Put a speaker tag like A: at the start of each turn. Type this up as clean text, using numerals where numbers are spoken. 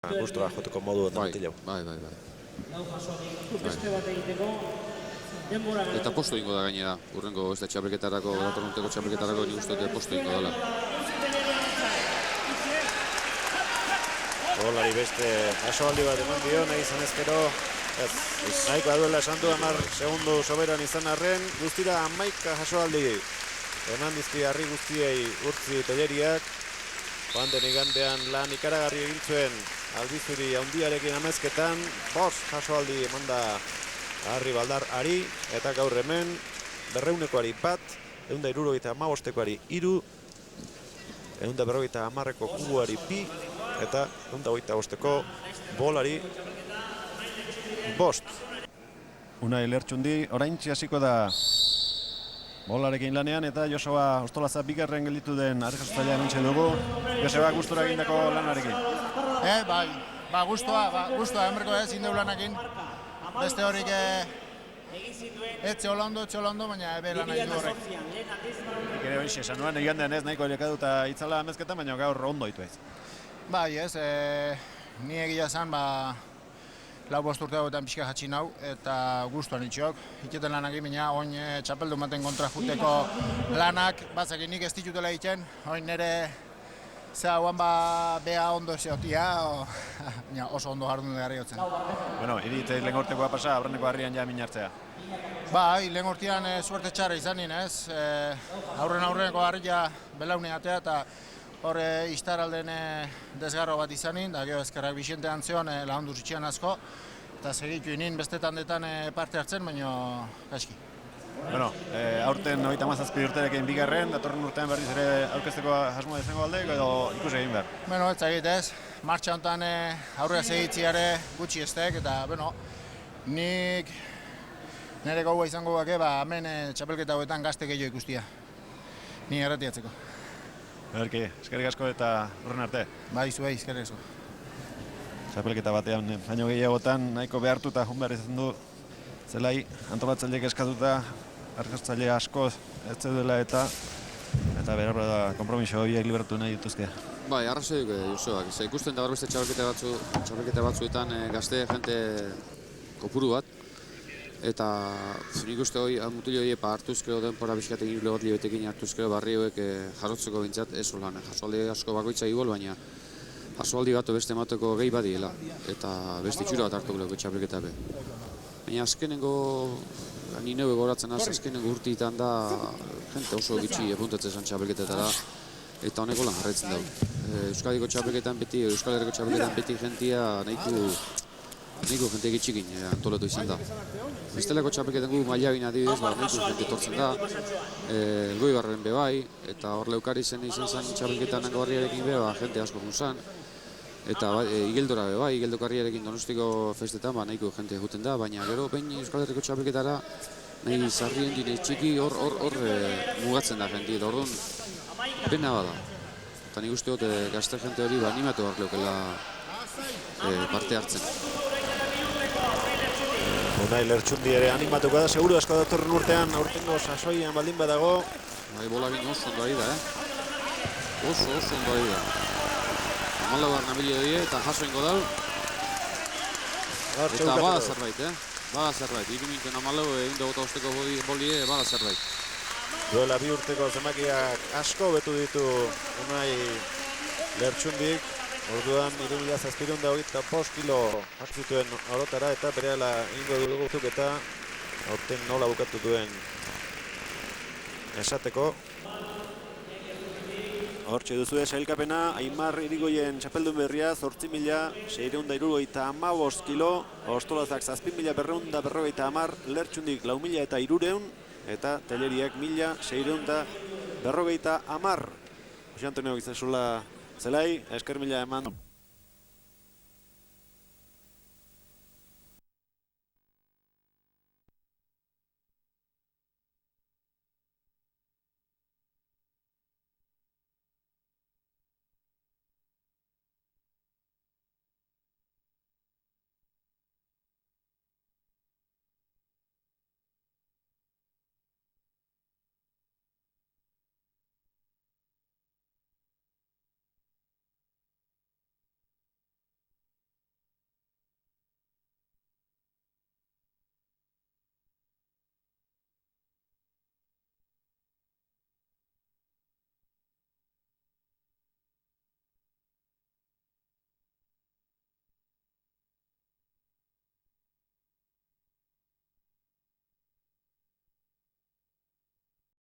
A: Gustora joteko modu eta mutilau.
B: Bai. Eta posto ingo da gainera, urrengo ez da txapelketarako, datorrunteko txapelketarako nik uste dut posto ingo dela.
A: Golari beste asoaldi bat eman dio, nahi izan ezkero. Nahikoa duela esan du 10 segundu soberan izan arren, guztira 11 jasoaldi. Eman dizki harri guztiei urtzi teleriak. Joan den igandean lan ikaragarri egin zuen Albizuri handiarekin amezketan, 5 jasoaldi eman da Harri Baldar ari, eta gaur hemen 200koari 1, 175koari 3, 150ko kubuari 2, eta 125ko bolari 5. Unai Lertxundi oraintxe hasiko da bolarekin lanean, eta Joseba Ostolaza bigarren gelditu den argaztailea nintxe dugu. Joseba, gustura egindako lanarekin.
C: Bai, gustua emberko ez indeu lanakin. Beste horik etxe holando, baina ebe lan nahi du horrek.
A: Ere hori esan nuen, igandean ez nahiko elekadu eta itzala amezketan, baina gaur ondo ditu ez.
C: Bai, ez, ni egia zan, 4 urte hauetan pixka jatsi nau, eta gustuan itxok. Iketen lanakin, baina oin txapeldu maten kontra juteko lanak, batzakin nik ez ditutela egiten, oin nire hauan beha ondo zeotia, baina oso ondo jardun dut garriotzen.
A: Bueno, irit lehen urtekoa pasa, aurreneko harrian ja minartzea.
C: Bai, lehen urtean suerte txarra izan nien, ez? Aurreneko harria belaune atea, eta hor Iztaralden desgarro bat izan nien, da gero ezkerrak Bixente antzeon lagundu zitxean asko, eta segitu nien bestetan detan parte hartzen, baina gaizki.
A: Bueno, aurten 37 urterekin bigarren, datorren urtean berriz ere aurkezteko asmoa izango alde, edo ikusi egin behar?
C: Bueno, ez egit ez, martxa honetan aurrera segitziare gutxi estek, eta nik nire gaua izango gake, hemen txapelketa hauetan gazte gehiago ikustia. Ni erretiatzeko.
A: Berki, eskerrik asko eta horren arte.
C: Bai, zuei, eskerrik asko.
A: Txapelketa batean, baino gehiagotan nahiko behartuta joan behar izan du zelai, antolatzaileek eskatuta, argaztzaile asko ez zeudela eta behar da konpromiso horiek liberatu nahi dituzke.
B: Bai, arrazoi Joseak, ikusten da beste txapelketa batzuetan gazte jente kopuru bat, eta nik uste hori mutil hori hartuzkero denpora bizkatekin bat libetekin hartuzkero barri hauek jarrotzeko bintzat ez lan. Jasoaldi asko bakoitza igol, baina jasoaldi bat beste emateko gehi badiela, eta beste itxura bat hartu guleko txapelketa be. Baina azkenengo, ni neu egoratzen az, azkenengo urteetan da jente oso gitxi apuntatzen zen txapelketetara, eta honeko lan jarretzen dago. Euskadiko txapelketan beti, Euskal Herriko txapelketan beti jentia nahiko jente gitxikin antolatu izan da. Bestelako txapelketan gu mailagin adibidez, nahiko jente tortzen da, Elgoibarren bebai, eta hor leukari zen izan zen txapelketan nango harriarekin beba, jente asko junzan, eta Igeldora bebai, Igeldokarriarekin Donostiko festetan nahiko jente juten da, baina gero behin Euskal Herriko txapelketara nahi zarrien dine txiki hor mugatzen da jente, eta orduan pena bada. Eta nik uste dut gazte jente hori animatu behar leukela parte hartzen.
A: Unai Lertxundi ere animatuko da, seguru asko datorren urtean, aurtengo sasoian baldin badago.
B: Bai, bolagin oso ondo ari da, Oso ondo ari da. 14 nabili doi eta jaso ingo dau. Eta bada zerbait, Bada zerbait, 2 minuten 14 egin dugu osteko bolie, bada zerbait.
A: Duela 2 urteko zenbakiak asko betu ditu Unai Lertxundik. Orduan 3.725 kilo hartzituen orotara eta berehala ingo duguzuk eta aurten nola bukatu duen esateko. Hortxe duzu sailkapena, Aimar Irigoien txapeldun berria 8.675 kilo, Ostolazak 7.250, Lertxundik 4.300 eta Teleriak 1.650. Jose Antonio Gizasula zelai, esker mila eman.